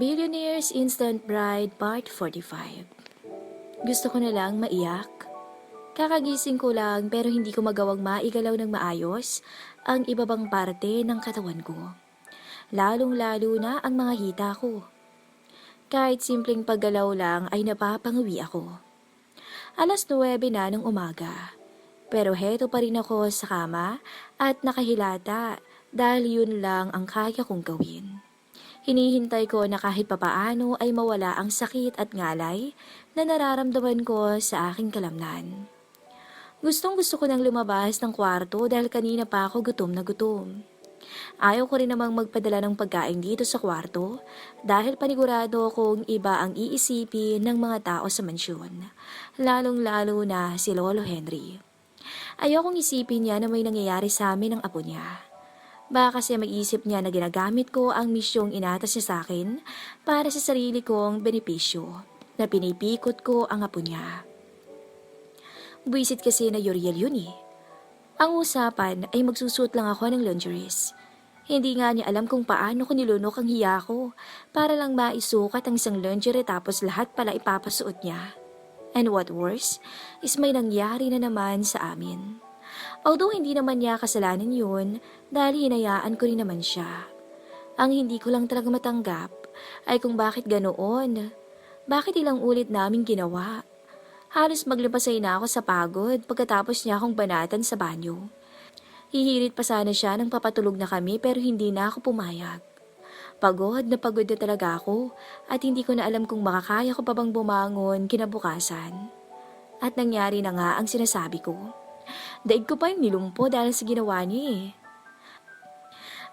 Billionaire's Instant Bride Part 45. Gusto ko na lang maiyak. Kakagising ko lang pero hindi ko magawang maigalaw ng maayos ang ibabang parte ng katawan ko. Lalong-lalo na ang mga hita ko. Kahit simpleng paggalaw lang ay napapangawi ako. 9:09 na ng umaga. Pero heto pa rin ako sa kama at nakahilata dahil yun lang ang kaya kong gawin. Hinihintay ko na kahit papaano ay mawala ang sakit at ngalay na nararamdaman ko sa aking kalamnan. Gustong-gusto ko nang lumabas ng kwarto dahil kanina pa ako gutom na gutom. Ayaw ko rin namang magpadala ng pagkain dito sa kwarto dahil panigurado kong iba ang iisipin ng mga tao sa mansyon, lalong-lalo na si Lolo Henry. Ayokong isipin niya na may nangyayari sa amin ng apo niya. Baka kasi mag-isip niya na ginagamit ko ang misyong inatas niya sa akin para sa sarili kong benepisyo, na pinipikot ko ang apo niya. Buwisit kasi na Yuriel yun eh. Ang usapan ay magsusuot lang ako ng lingeries. Hindi nga niya alam kung paano ko nilunok ang hiya ko para lang maisukat ang isang lingerie tapos lahat pala ipapasuot niya. And what worse is may nangyari na naman sa amin. Although hindi naman niya kasalanan yun dahil hinayaan ko rin naman siya. Ang hindi ko lang talaga matanggap ay kung bakit ganoon. Bakit ilang ulit namin ginawa? Halos maglipasay na ako sa pagod pagkatapos niya akong banatan sa banyo. Hihirit pa sana siya nang papatulog na kami pero hindi na ako pumayag. Pagod na talaga ako at hindi ko na alam kung makakaya ko pa bang bumangon kinabukasan. At nangyari na nga ang sinasabi ko. Daig ko pa yung nilumpo dahil sa ginawa niya eh.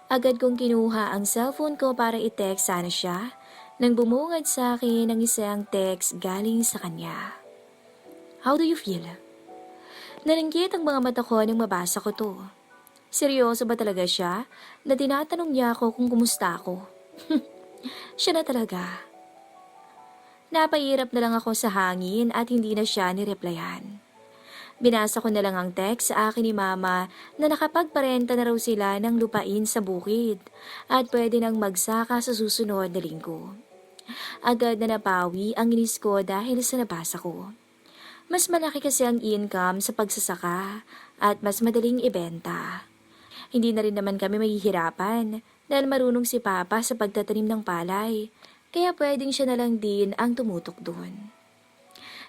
Agad kong kinuha ang cellphone ko para i-text sana siya nang bumungad sa akin ng isang text galing sa kanya. How do you feel? Naringgit ang mga mata ko nang mabasa ko to. Seryoso ba talaga siya na tinatanong niya ako kung kumusta ako? Siya na talaga. Napahirap na lang ako sa hangin at hindi na siya nireplyan. Binasa ko na lang ang text sa akin ni Mama na nakapagparenta na raw sila ng lupain sa bukid at pwede nang magsaka sa susunod na linggo. Agad na napawi ang inis ko dahil sa nabasa ko. Mas malaki kasi ang income sa pagsasaka at mas madaling ibenta. Hindi na rin naman kami mahihirapan dahil marunong si Papa sa pagtatanim ng palay, kaya pwedeng siya na lang din ang tumutok doon.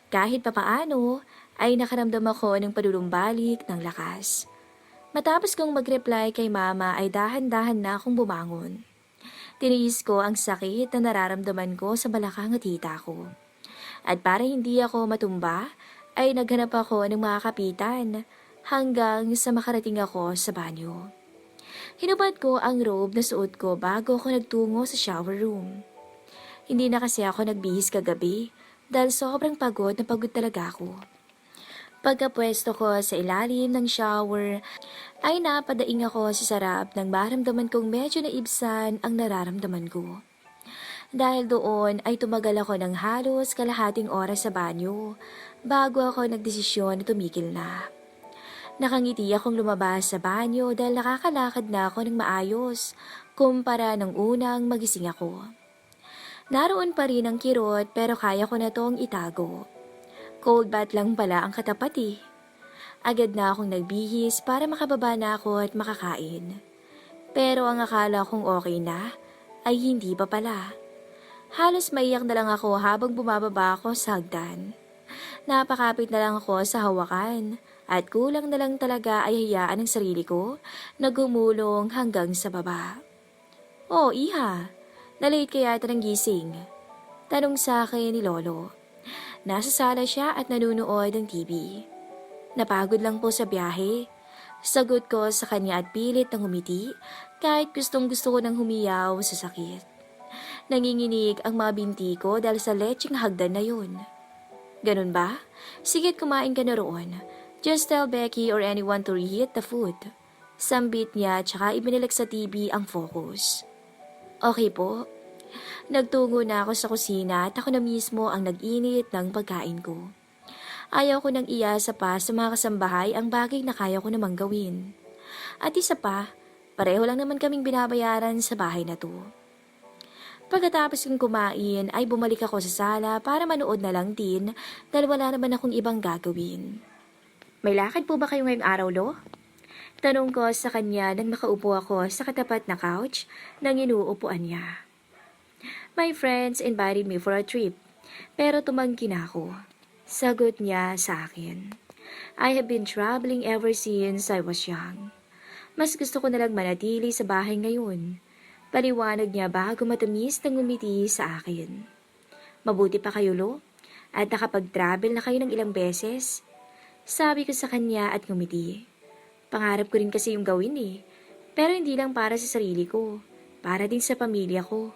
Kahit papaano, ay nakaramdam ako ng padulumbalik ng lakas. Matapos kong mag-reply kay Mama ay dahan-dahan na akong bumangon. Tiniis ko ang sakit na nararamdaman ko sa balakang at hita ko. At para hindi ako matumba, ay naghanap ako ng mga kapitan hanggang sa makarating ako sa banyo. Hinubad ko ang robe na suot ko bago ako nagtungo sa shower room. Hindi na kasi ako nagbihis kagabi dahil sobrang pagod na pagod talaga ako. Pagkapwesto ko sa ilalim ng shower, ay napadaing ako sa sarap ng maramdaman kong medyo naibsan ang nararamdaman ko. Dahil doon ay tumagal ako ng halos kalahating oras sa banyo bago ako nagdesisyon na tumigil na. Nakangiti akong lumabas sa banyo dahil nakakalakad na ako ng maayos kumpara ng unang magising ako. Naroon pa rin ang kirot pero kaya ko na tong itago. Cold bath lang pala ang katapat eh. Agad na akong nagbihis para makababa na ako at makakain. Pero ang akala kong okay na ay hindi pa pala. Halos maiyak na lang ako habang bumababa ako sa hagdan. Napakapit na lang ako sa hawakan at kulang na lang talaga ay hayaan ang sarili ko na gumulong hanggang sa baba. Oh, Iha, na-late kaya ito ng gising? Tanong sa akin ni Lolo. Nasa sala siya at nanunood ng TV. Napagod lang po sa biyahe. Sagot ko sa kanya at pilit ng humiti kahit gustong gusto ko nang humiyaw sa sakit. Nanginginig ang mga binti ko dahil sa lecheng hagdan na yun. Ganun ba? Sige't kumain ka na roon. Just tell Becky or anyone to reheat the food. Sambit niya tsaka ibinilag sa TV ang focus. Okay po. Nagtungo na ako sa kusina at ako na mismo ang nag-init ng pagkain ko. Ayaw ko nang iasa pa sa mga kasambahay ang bagay na kaya ko namang gawin. At isa pa, pareho lang naman kaming binabayaran sa bahay na to. Pagkatapos kong kumain ay bumalik ako sa sala para manood na lang din dahil wala naman akong ibang gagawin. May lakad po ba kayo ngayong araw, Lo? Tanong ko sa kanya nang makaupo ako sa katapat na couch ng inuupuan niya. My friends invited me for a trip, pero tumanggi na ako. Sagot niya sa akin. I have been traveling ever since I was young. Mas gusto ko na lang manatili sa bahay ngayon. Paliwanag niya bago matamis na ngumiti sa akin. Mabuti pa kayo, Lo? At nakapag-travel na kayo ng ilang beses? Sabi ko sa kanya at ngumiti. Pangarap ko rin kasi yung gawin eh. Pero hindi lang para sa sarili ko. Para din sa pamilya ko.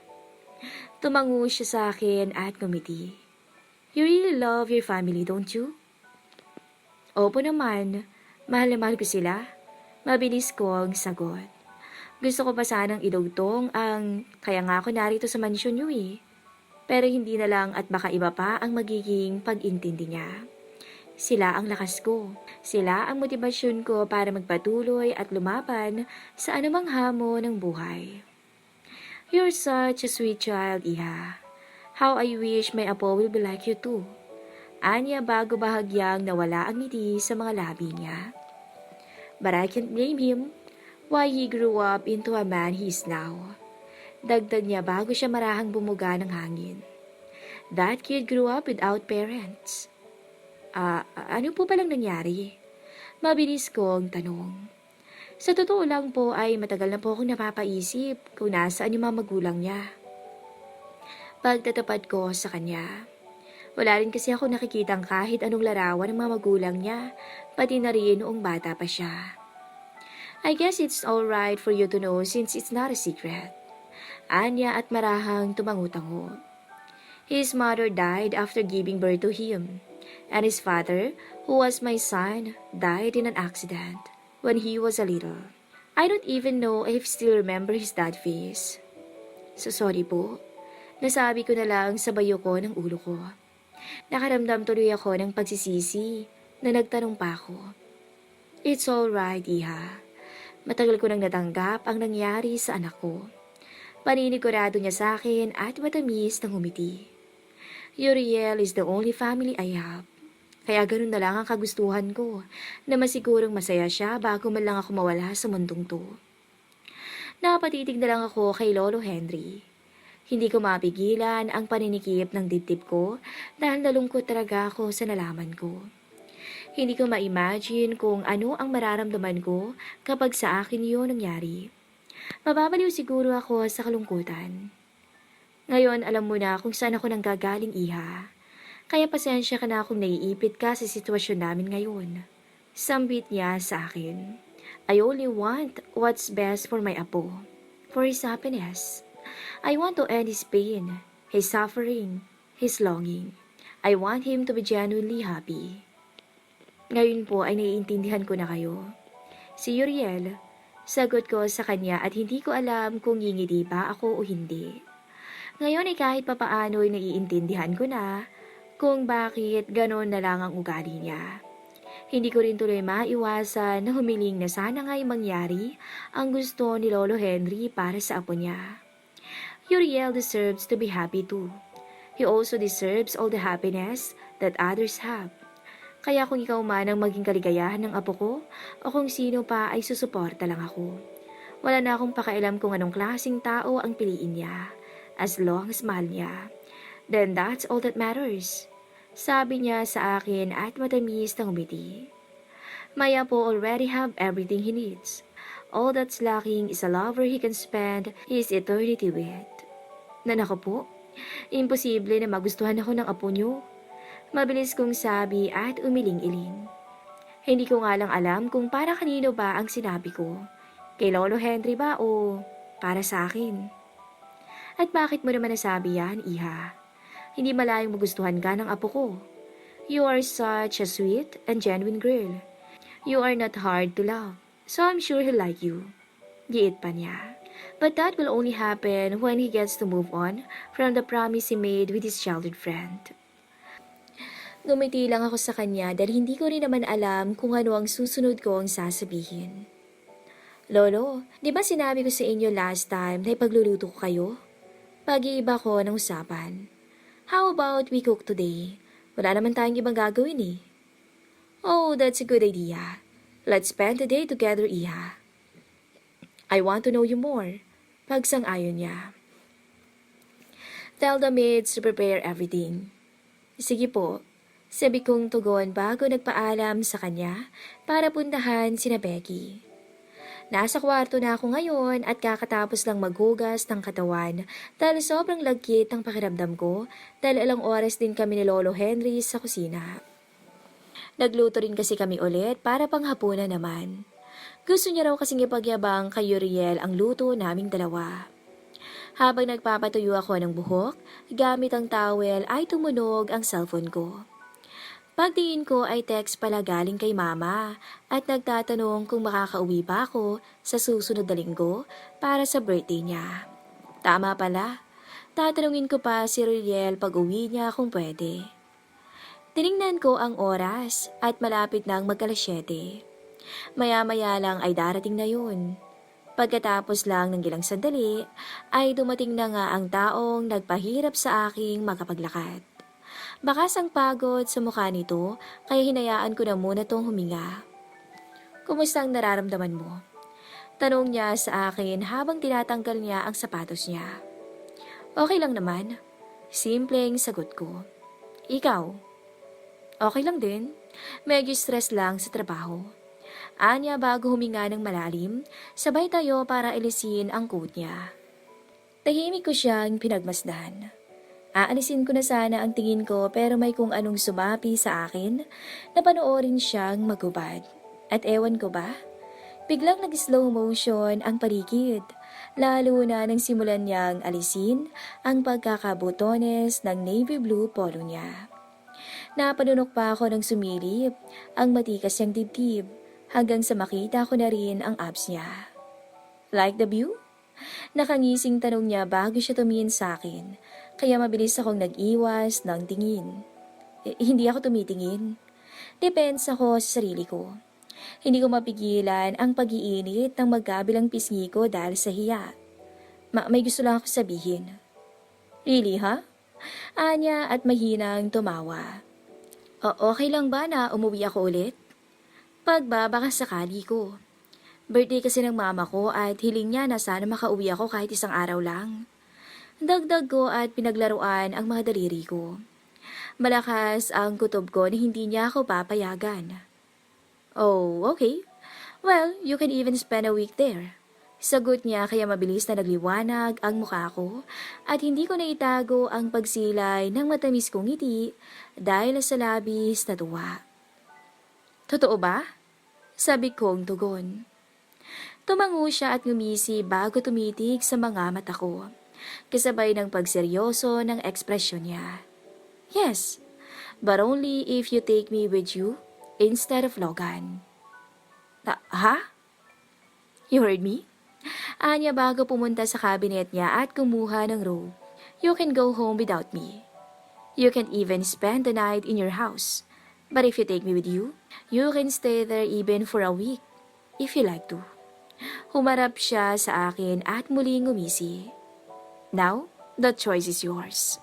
Tumango siya sa akin at ngumiti. You really love your family, don't you? Opo naman. Mahal na mahal ko sila. Mabilis kong sagot. Gusto ko pa sanang idugtong ang kaya nga ako narito sa mansyon niyo eh. Pero hindi na lang at baka iba pa ang magiging pag-intindi niya. Sila ang lakas ko. Sila ang motibasyon ko para magpatuloy at lumaban sa anumang hamon ng buhay. You're such a sweet child, Iha. How I wish my apo will be like you too. Anya bago bahagyang nawala ang ngiti sa mga labi niya. But I can't blame him. Why he grew up into a man he is now. Dagdag niya bago siya marahang bumuga ng hangin. That kid grew up without parents. Ano po palang nangyari? Mabilis kong tanong. Sa totoo lang po ay matagal na po akong napapaisip kung nasaan yung mga magulang niya. Pagtatapat ko sa kanya. Wala rin kasi ako nakikitang kahit anong larawan ng mga magulang niya, pati na rin noong bata pa siya. I guess it's alright for you to know since it's not a secret. Anya at marahang tumangu-tango. His mother died after giving birth to him. And his father, who was my son, died in an accident when he was a little. I don't even know if still remember his dad face. So sorry po. Nasabi ko na lang sa bayo ko ng ulo ko. Nakaramdam tuloy ako ng pagsisisi na nagtanong pa ako. It's alright, Iha. Matagal ko nang natanggap ang nangyari sa anak ko. Paninigurado niya sa akin at matamis ng humiti. Uriel is the only family I have. Kaya ganun na lang ang kagustuhan ko, na masigurong masaya siya bago man lang ako mawala sa mundong to. Napatitig na lang ako kay Lolo Henry. Hindi ko mapigilan ang paninikip ng dibdib ko dahil nalungkot talaga ako sa nalaman ko. Hindi ko ma-imagine kung ano ang mararamdaman ko kapag sa akin yun nangyari. Mababaliw siguro ako sa kalungkutan. Ngayon alam mo na kung saan ako nanggagaling, Iha. Kaya pasensya ka na kung naiipit ka sa sitwasyon namin ngayon. Sambit niya sa akin. I only want what's best for my apo. For his happiness. I want to end his pain, his suffering, his longing. I want him to be genuinely happy. Ngayon po ay naiintindihan ko na kayo. Si Uriel, sagot ko sa kanya at hindi ko alam kung ngingiti ba ako o hindi. Ngayon ay kahit papaano ay naiintindihan ko na kung bakit ganon na lang ang ugali niya. Hindi ko rin tuloy maiwasan na humiling na sana nga'y mangyari ang gusto ni Lolo Henry para sa apo niya. Uriel deserves to be happy too. He also deserves all the happiness that others have. Kaya kung ikaw man ang maging kaligayahan ng apo ko o kung sino pa ay susuporta lang ako. Wala na akong pakialam kung anong klaseng tao ang piliin niya. As long as mahal niya. Then that's all that matters. Sabi niya sa akin at matamis na ngumiti. My apo already have everything he needs. All that's lacking is a lover he can spend his eternity with. Nanako po, imposible na magustuhan ako ng apo niyo. Mabilis kong sabi at umiling-iling. Hindi ko nga lang alam kung para kanino ba ang sinabi ko. Kay Lolo Henry ba o para sa akin? At bakit mo naman nasabi yan, Iha? Hindi malayong magustuhan ka ng apo ko. You are such a sweet and genuine girl. You are not hard to love, so I'm sure he'll like you. Giit pa niya. But that will only happen when he gets to move on from the promise he made with his childhood friend. Ngumiti lang ako sa kanya dahil hindi ko rin naman alam kung ano ang susunod kong sasabihin. Lolo, di ba sinabi ko sa inyo last time na ipagluluto ko kayo? Pag-iiba ko ng usapan. How about we cook today? Wala naman tayong ibang gagawin eh. Oh, that's a good idea. Let's spend the day together, Iha. I want to know you more. Pagsang-ayon niya. Tell the maids to prepare everything. Sige po. Sabi kong tugon bago nagpaalam sa kanya para puntahan sina Becky. Nasa kwarto na ako ngayon at kakatapos lang maghugas ng katawan dahil sobrang lagkit ang pakiramdam ko dahil ilang oras din kami ni Lolo Henry sa kusina. Nagluto rin kasi kami ulit para panghapunan naman. Gusto niya raw kasing ipagyabang kay Uriel ang luto naming dalawa. Habang nagpapatuyo ako ng buhok, gamit ang towel ay tumunog ang cellphone ko. Pagtingin ko ay text pala galing kay mama at nagtatanong kung makakauwi ba ako sa susunod na linggo para sa birthday niya. Tama pala, tatanungin ko pa si Uriel pag uwi niya kung pwede. Tiningnan ko ang oras at malapit nang magka-7. Maya-maya lang ay darating na yun. Pagkatapos lang ng ilang sandali, ay dumating na nga ang taong nagpahirap sa aking makapaglakad. Bakas ang pagod sa mukha nito, kaya hinayaan ko na muna tong huminga. Kumusta ang nararamdaman mo? Tanong niya sa akin habang tinatanggal niya ang sapatos niya. Okay lang naman. Simpleng sagot ko. Ikaw? Okay lang din. Medyo stress lang sa trabaho. Anya bago huminga ng malalim, sabay tayo para alisin ang coat niya. Tahimik ko siyang pinagmasdan. Aalisin ko na sana ang tingin ko pero may kung anong sumapi sa akin na panoorin siyang magubad. At ewan ko ba? Biglang nag-slow motion ang paligid, lalo na nang simulan niyang alisin ang pagkakabutones ng navy blue polo niya. Napanunok pa ako ng sumilip ang matikas niyang dibdib hanggang sa makita ko na rin ang abs niya. Like the view? Nakangising tanong niya bago siya tumingin sa akin, kaya mabilis akong nag-iwas ng tingin. Hindi ako tumitingin. Depensa ako sa sarili ko. Hindi ko mapigilan ang pag-iinit ng magkabilang pisngi ko dahil sa hiya. May gusto lang ako sabihin. Really, ha? Anya at mahinang tumawa. Okay lang ba na umuwi ako ulit? Pagbabaka sakali ko. Birthday kasi ng mama ko at hiling niya na sana makauwi ako kahit isang araw lang. Dagdag ko at pinaglaruan ang mga daliri ko. Malakas ang kutob ko na hindi niya ako papayagan. Oh, okay. Well, you can even spend a week there. Sagot niya kaya mabilis na nagliwanag ang mukha ko at hindi ko na itago ang pagsilay ng matamis kong ngiti dahil sa labis na tuwa. Totoo ba? Sabi kong tugon. Tumango siya at ngumisi bago tumitig sa mga mata ko, kasabay ng pagseryoso ng ekspresyon niya. Yes, but only if you take me with you instead of Logan. Ha? You heard me? Anya bago pumunta sa cabinet niya at kumuha ng robe. You can go home without me. You can even spend the night in your house. But if you take me with you, you can stay there even for a week, if you like to. Humarap siya sa akin at muling ngumisi. Now, the choice is yours.